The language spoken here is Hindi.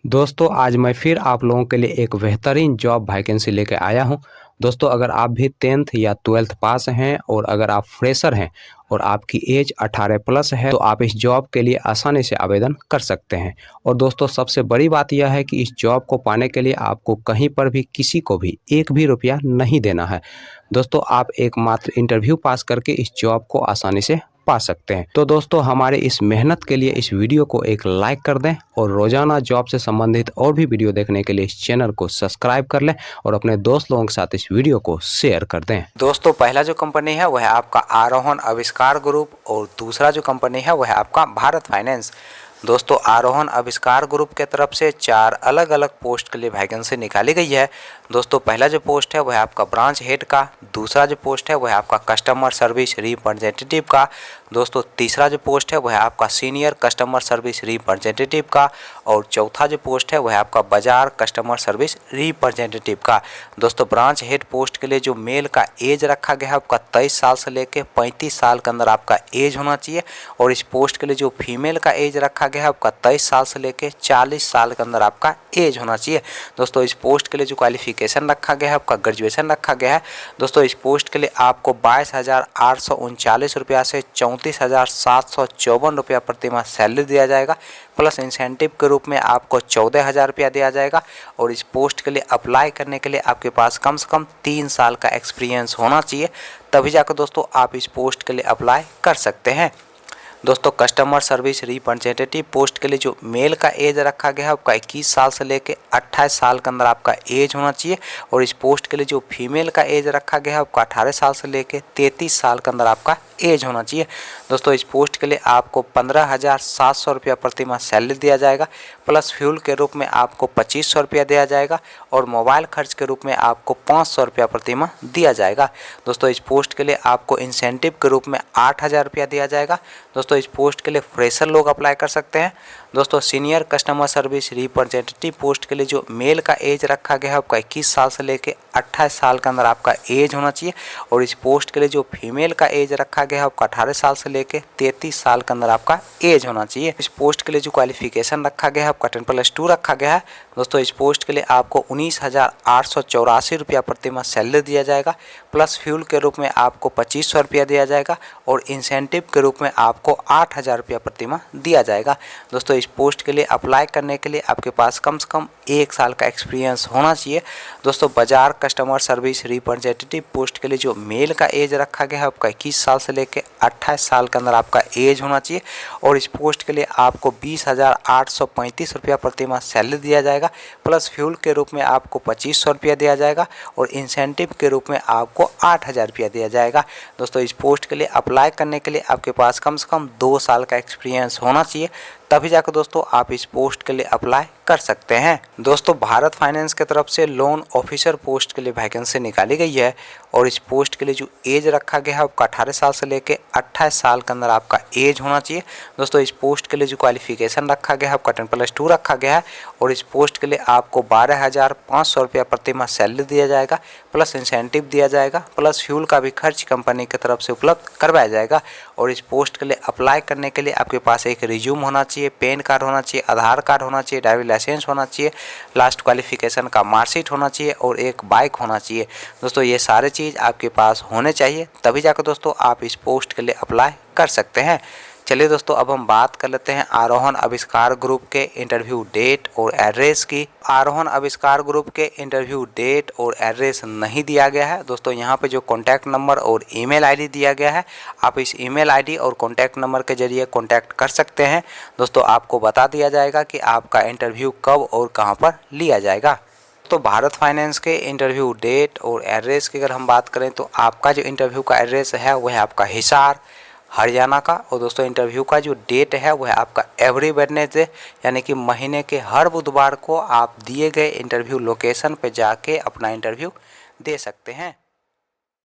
दोस्तों आज मैं फिर आप लोगों के लिए एक बेहतरीन जॉब वैकेंसी लेके आया हूं। दोस्तों अगर आप भी 10th या 12th पास हैं और अगर आप फ्रेशर हैं और आपकी एज 18 प्लस है तो आप इस जॉब के लिए आसानी से आवेदन कर सकते हैं। और दोस्तों सबसे बड़ी बात यह है कि इस जॉब को पाने के लिए आपको कहीं पर भी किसी को भी एक भी रुपया नहीं देना है। दोस्तों आप एकमात्र इंटरव्यू पास करके इस जॉब को आसानी से पा सकते हैं। तो दोस्तों हमारे इस मेहनत के लिए इस वीडियो को एक लाइक कर दें और रोजाना जॉब से संबंधित और भी वीडियो देखने के लिए इस चैनल को सब्सक्राइब कर लें और अपने दोस्त लोगों के साथ इस वीडियो को शेयर कर दें। दोस्तों पहला जो कंपनी है वह है आपका आरोहण आविष्कार ग्रुप और दूसरा जो कंपनी है वह है आपका भारत फाइनेंस। दोस्तों आरोहण आविष्कार ग्रुप के तरफ से 4 अलग अलग पोस्ट के लिए वैकेंसी निकाली गई है। दोस्तों पहला जो पोस्ट है वह आपका ब्रांच हेड का, दूसरा जो पोस्ट है वह आपका कस्टमर सर्विस रिप्रेजेंटेटिव का, दोस्तों तीसरा जो पोस्ट है वह आपका सीनियर कस्टमर सर्विस रिप्रेजेंटेटिव का और चौथा जो पोस्ट है वह आपका बाजार कस्टमर सर्विस रिप्रेजेंटेटिव का। दोस्तों ब्रांच हेड पोस्ट के लिए जो मेल का एज रखा गया है आपका 23 साल से लेकर 35 साल के अंदर आपका एज होना चाहिए और इस पोस्ट के लिए जो फीमेल का एज रखा गया है आपका 23 साल से लेकर 40 साल के अंदर आपका एज होना चाहिए। दोस्तों इस पोस्ट के लिए जो क्वालिफिकेशन रखा गया है आपका ग्रेजुएशन रखा गया है। दोस्तों इस पोस्ट के लिए आपको 22,839 रुपया से 34,754 रुपया प्रति माह सैलरी दिया जाएगा, प्लस इंसेंटिव के रूप में आपको 14,000 रुपया दिया जाएगा। और इस पोस्ट के लिए अप्लाई करने के लिए आपके पास कम से कम 3 साल का एक्सपीरियंस होना चाहिए, तभी जाकर दोस्तों आप इस पोस्ट के लिए अप्लाई कर सकते हैं। दोस्तों कस्टमर सर्विस रिप्रेजेंटेटिव पोस्ट के लिए जो मेल का एज रखा गया है आपका 21 साल से लेकर 28 साल के अंदर आपका एज होना चाहिए और इस पोस्ट के लिए जो फीमेल का एज रखा गया है आपका 18 साल से लेकर 33 साल के अंदर आपका एज होना चाहिए। दोस्तों इस पोस्ट के लिए आपको 15,700 रुपया प्रति माह सैलरी दिया जाएगा, प्लस फ्यूल के रूप में आपको 2,500 रुपया दिया जाएगा और मोबाइल खर्च के रूप में आपको 500 रुपया प्रति माह दिया जाएगा। दोस्तों इस पोस्ट के लिए आपको इंसेंटिव के रूप में 8,000 रुपया दिया जाएगा। दोस्तों इस पोस्ट के लिए फ्रेशर लोग अप्लाई कर सकते हैं। दोस्तों senior customer service representative post के लिए जो मेल का एज रखा गया है आपका 21 साल से लेकर 28 साल के अंदर आपका एज होना चाहिए और इस पोस्ट के लिए जो फीमेल का एज रखा गया है आपका 18 साल से लेकर 33 साल के अंदर आपका एज होना चाहिए। इस पोस्ट के लिए जो क्वालिफिकेशन रखा गया है आपका 10+2 रखा गया है। दोस्तों इस पोस्ट के लिए आपको 19,884 रुपया प्रति माह सैलरी दिया जाएगा, प्लस फ्यूल के रूप में आपको 2,500 रुपया दिया जाएगा और इंसेंटिव के रूप में आपको 8,000 रुपया प्रति माह दिया जाएगा। दोस्तों इस पोस्ट के लिए अप्लाई करने के लिए आपके पास कम से कम 1 साल का एक्सपीरियंस होना चाहिए। दोस्तों बाजार कस्टमर सर्विस रिप्रेजेंटेटिव पोस्ट के लिए जो मेल का एज रखा गया है आपका 21 साल से लेकर 28 साल के अंदर आपका एज होना चाहिए और इस पोस्ट के लिए आपको 20,835 रुपया प्रति माह सैलरी दिया जाएगा, प्लस फ्यूल के रूप में आपको 2,500 रुपया दिया जाएगा और इंसेंटिव के रूप में आपको 8,000 रुपया दिया जाएगा। दोस्तों इस पोस्ट के लिए अप्लाई करने के लिए आपके पास कम से कम 2 साल का एक्सपीरियंस होना चाहिए, तभी जाकर दोस्तों आप इस पोस्ट के लिए अप्लाई कर सकते हैं। दोस्तों भारत फाइनेंस की तरफ से लोन ऑफिसर पोस्ट के लिए वैकेंसी निकाली गई है और इस पोस्ट के लिए जो एज रखा गया है आपका 18 साल से लेकर 28 साल के अंदर आपका एज होना चाहिए। दोस्तों इस पोस्ट के लिए जो क्वालिफिकेशन रखा गया है आपका 10+2 रखा गया है और इस पोस्ट के लिए आपको 12,500 रुपया प्रति माह सैलरी दिया जाएगा, प्लस इंसेंटिव दिया जाएगा, प्लस फ्यूल का भी खर्च कंपनी की तरफ से उपलब्ध करवाया जाएगा। और इस पोस्ट के लिए अप्लाई करने के लिए आपके पास एक रिज्यूम होना चाहिए, पैन कार्ड होना चाहिए, आधार कार्ड होना चाहिए, ड्राइविंग लाइसेंस होना चाहिए, लास्ट क्वालिफिकेशन का मार्कशीट होना चाहिए और एक बाइक होना चाहिए। दोस्तों ये सारे चीज़ आपके पास होने चाहिए, तभी जाकर दोस्तों आप इस पोस्ट के लिए अप्लाई कर सकते हैं। चलिए दोस्तों अब हम बात कर लेते हैं आरोहण आविष्कार ग्रुप के इंटरव्यू डेट और एड्रेस की। आरोहण आविष्कार ग्रुप के इंटरव्यू डेट और एड्रेस नहीं दिया गया है। दोस्तों यहाँ पे जो कॉन्टैक्ट नंबर और ईमेल आईडी दिया गया है, आप इस ईमेल आईडी और कॉन्टैक्ट नंबर के जरिए कॉन्टैक्ट कर सकते हैं। दोस्तों आपको बता दिया जाएगा कि आपका इंटरव्यू कब और कहाँ पर लिया जाएगा। तो भारत फाइनेंस के इंटरव्यू डेट और एड्रेस की अगर हम बात करें तो आपका जो इंटरव्यू का एड्रेस है वह है आपका हिसार हरियाणा का और दोस्तों इंटरव्यू का जो डेट है वह आपका एवरी वेडनेसडे यानी कि महीने के हर बुधवार को आप दिए गए इंटरव्यू लोकेशन पे जाके अपना इंटरव्यू दे सकते हैं।